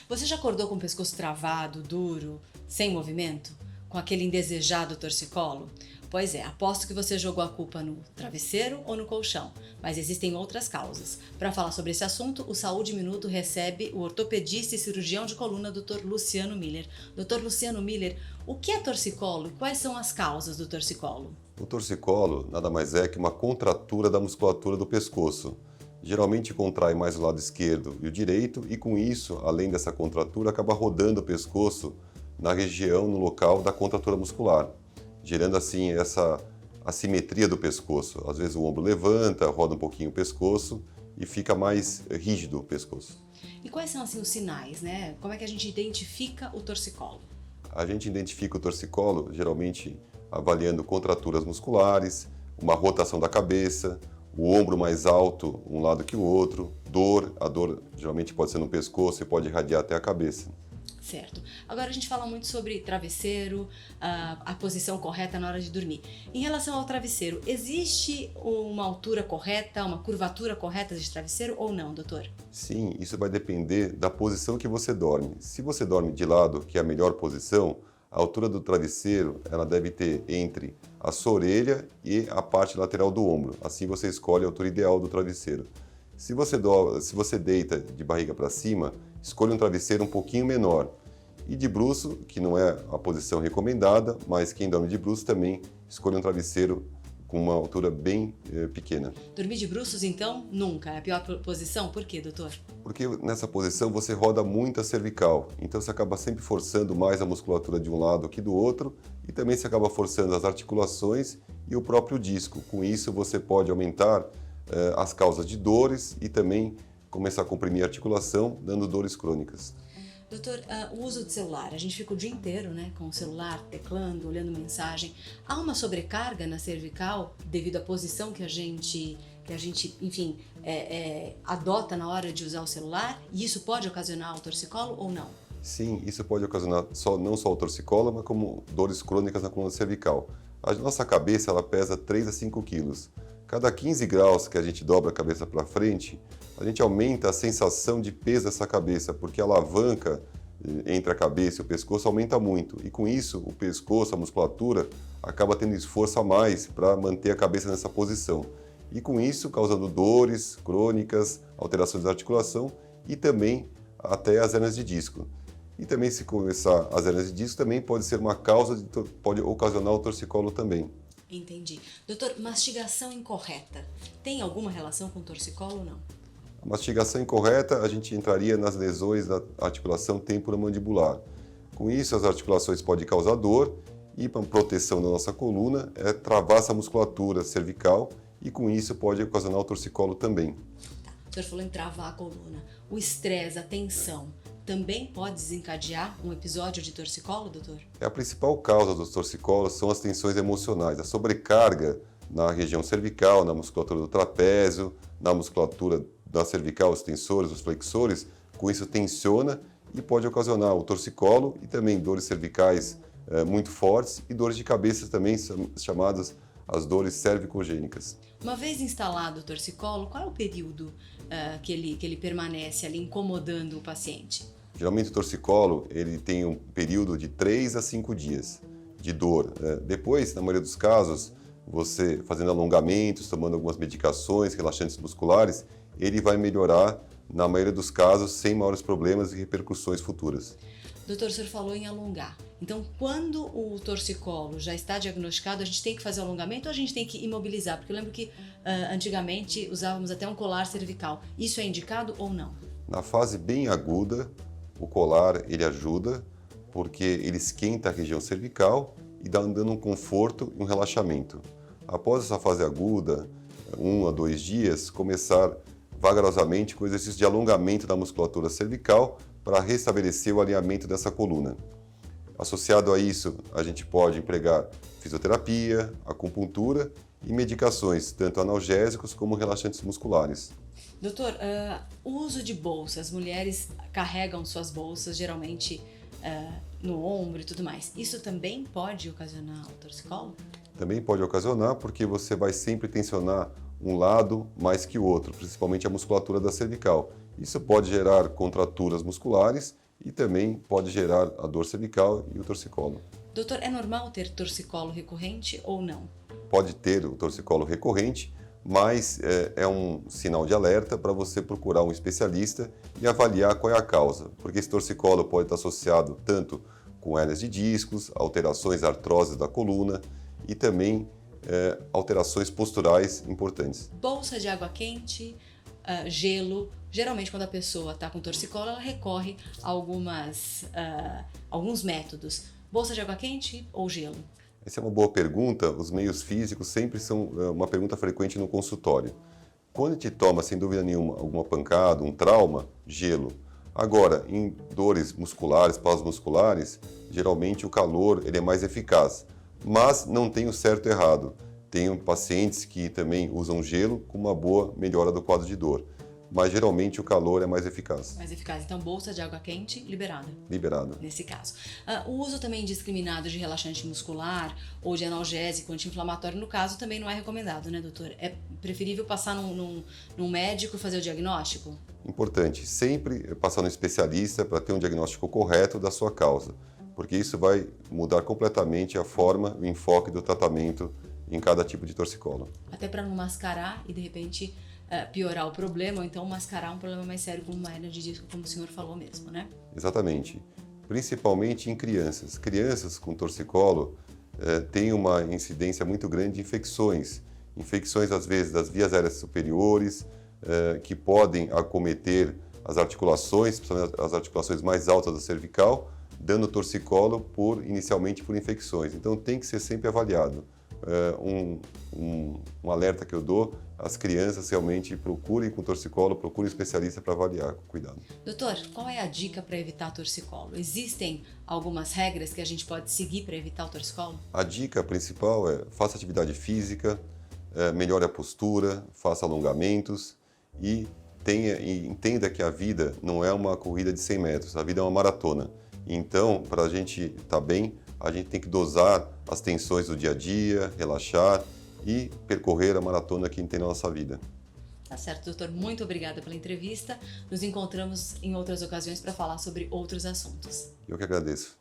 Você já acordou com o pescoço travado, duro, sem movimento? Com aquele indesejado torcicolo? Pois é, aposto que você jogou a culpa no travesseiro ou no colchão, mas existem outras causas. Para falar sobre esse assunto, o Saúde Minuto recebe o ortopedista e cirurgião de coluna, Dr. Luciano Miller. Dr. Luciano Miller, o que é torcicolo e quais são as causas do torcicolo? O torcicolo nada mais é que uma contratura da musculatura do pescoço. Geralmente contrai mais o lado esquerdo e o direito, e com isso, além dessa contratura, acaba rodando o pescoço na região, no local da contratura muscular, gerando assim essa assimetria do pescoço. Às vezes o ombro levanta, roda um pouquinho o pescoço e fica mais rígido o pescoço. E quais são assim os sinais, né? Como é que a gente identifica o torcicolo? A gente identifica o torcicolo geralmente avaliando contraturas musculares, uma rotação da cabeça, o ombro mais alto um lado que o outro, a dor geralmente pode ser no pescoço e pode irradiar até a cabeça. Certo. Agora a gente fala muito sobre travesseiro, a posição correta na hora de dormir. Em relação ao travesseiro, existe uma altura correta, uma curvatura correta de travesseiro ou não, doutor? Sim, isso vai depender da posição que você dorme. Se você dorme de lado, que é a melhor posição, a altura do travesseiro ela deve ter entre a sua orelha e a parte lateral do ombro. Assim você escolhe a altura ideal do travesseiro. Se você deita de barriga para cima, escolha um travesseiro um pouquinho menor. E de bruço, que não é a posição recomendada, mas quem dorme de bruço também escolha um travesseiro com uma altura bem pequena. Dormir de bruços, então, nunca. É a pior posição? Por quê, doutor? Porque nessa posição você roda muito a cervical, então você acaba sempre forçando mais a musculatura de um lado que do outro e também você acaba forçando as articulações e o próprio disco. Com isso você pode aumentar as causas de dores e também começar a comprimir a articulação, dando dores crônicas. Doutor, o uso de celular, a gente fica o dia inteiro, né, com o celular, teclando, olhando mensagem. Há uma sobrecarga na cervical devido à posição que a gente enfim, adota na hora de usar o celular? E isso pode ocasionar o torcicolo ou não? Sim, isso pode ocasionar não só o torcicolo, mas como dores crônicas na coluna cervical. A nossa cabeça ela pesa 3 a 5 quilos. Cada 15 graus que a gente dobra a cabeça para frente, a gente aumenta a sensação de peso dessa cabeça, porque a alavanca entre a cabeça e o pescoço aumenta muito. E com isso, o pescoço, a musculatura, acaba tendo esforço a mais para manter a cabeça nessa posição. E com isso, causando dores crônicas, alterações da articulação e também até as hernias de disco. E também, se começar as hernias de disco, também pode ser uma causa, pode ocasionar o torcicolo também. Entendi. Doutor, mastigação incorreta tem alguma relação com torcicolo ou não? A mastigação incorreta, a gente entraria nas lesões da articulação temporomandibular. Com isso, as articulações podem causar dor e, para proteção da nossa coluna, travar essa musculatura cervical e, com isso, pode ocasionar o torcicolo também. Tá. O senhor falou em travar a coluna. O estresse, a tensão, também pode desencadear um episódio de torcicolo, doutor? A principal causa dos torcicolos são as tensões emocionais, a sobrecarga na região cervical, na musculatura do trapézio, na musculatura da cervical, os tensores, os flexores. Com isso tensiona e pode ocasionar o torcicolo e também dores cervicais muito fortes e dores de cabeça também, chamadas as dores cervicogênicas. Uma vez instalado o torcicolo, qual é o período que ele permanece ali incomodando o paciente? Geralmente o torcicolo ele tem um período de 3 a 5 dias de dor. Depois, na maioria dos casos, você fazendo alongamentos, tomando algumas medicações, relaxantes musculares, ele vai melhorar, na maioria dos casos, sem maiores problemas e repercussões futuras. Doutor, o senhor falou em alongar. Então, quando o torcicolo já está diagnosticado, a gente tem que fazer alongamento ou a gente tem que imobilizar? Porque eu lembro que antigamente usávamos até um colar cervical. Isso é indicado ou não? Na fase bem aguda, o colar ele ajuda porque ele esquenta a região cervical e dando um conforto e um relaxamento. Após essa fase aguda, 1 a 2 dias, começar vagarosamente com exercícios de alongamento da musculatura cervical para restabelecer o alinhamento dessa coluna. Associado a isso, a gente pode empregar fisioterapia, acupuntura e medicações, tanto analgésicos como relaxantes musculares. Doutor, o uso de bolsas, as mulheres carregam suas bolsas geralmente no ombro e tudo mais. Isso também pode ocasionar o torcicolo? Também pode ocasionar porque você vai sempre tensionar um lado mais que o outro, principalmente a musculatura da cervical. Isso pode gerar contraturas musculares e também pode gerar a dor cervical e o torcicolo. Doutor, é normal ter torcicolo recorrente ou não? Pode ter o torcicolo recorrente, mas é um sinal de alerta para você procurar um especialista e avaliar qual é a causa, porque esse torcicolo pode estar associado tanto com hérnias de discos, alterações artroses da coluna e também alterações posturais importantes. Bolsa de água quente, gelo. Geralmente, quando a pessoa está com torcicolo, ela recorre a alguns métodos. Bolsa de água quente ou gelo? Essa é uma boa pergunta. Os meios físicos sempre são uma pergunta frequente no consultório. Quando a gente toma, sem dúvida nenhuma, alguma pancada, um trauma, gelo. Agora, em dores musculares, pós-musculares, geralmente o calor ele é mais eficaz. Mas não tem o certo e errado. Tenho pacientes que também usam gelo com uma boa melhora do quadro de dor. Mas geralmente o calor é mais eficaz. Mais eficaz. Então, bolsa de água quente, liberada. Liberada. Nesse caso. O uso também indiscriminado de relaxante muscular ou de analgésico anti-inflamatório, no caso, também não é recomendado, né, doutor? É preferível passar num médico fazer o diagnóstico? Importante, sempre passar no especialista para ter um diagnóstico correto da sua causa, porque isso vai mudar completamente a forma, o enfoque do tratamento em cada tipo de torcicolo. Até para não mascarar e, de repente, piorar o problema, ou então mascarar um problema mais sério como uma hérnia de disco, como o senhor falou mesmo, né? Exatamente. Principalmente em crianças. Crianças com torcicolo têm uma incidência muito grande de infecções. Infecções, às vezes, das vias aéreas superiores, que podem acometer as articulações, principalmente as articulações mais altas da cervical, dando torcicolo inicialmente por infecções. Então, tem que ser sempre avaliado. Um alerta que eu dou, as crianças realmente procurem com torcicolo, procurem um especialista para avaliar com cuidado. Doutor, qual é a dica para evitar torcicolo? Existem algumas regras que a gente pode seguir para evitar o torcicolo? A dica principal é faça atividade física, melhore a postura, faça alongamentos e entenda que a vida não é uma corrida de 100 metros, a vida é uma maratona. Então, para a gente estar bem, a gente tem que dosar as tensões do dia a dia, relaxar e percorrer a maratona que a gente tem na nossa vida. Tá certo, doutor. Muito obrigada pela entrevista. Nos encontramos em outras ocasiões para falar sobre outros assuntos. Eu que agradeço.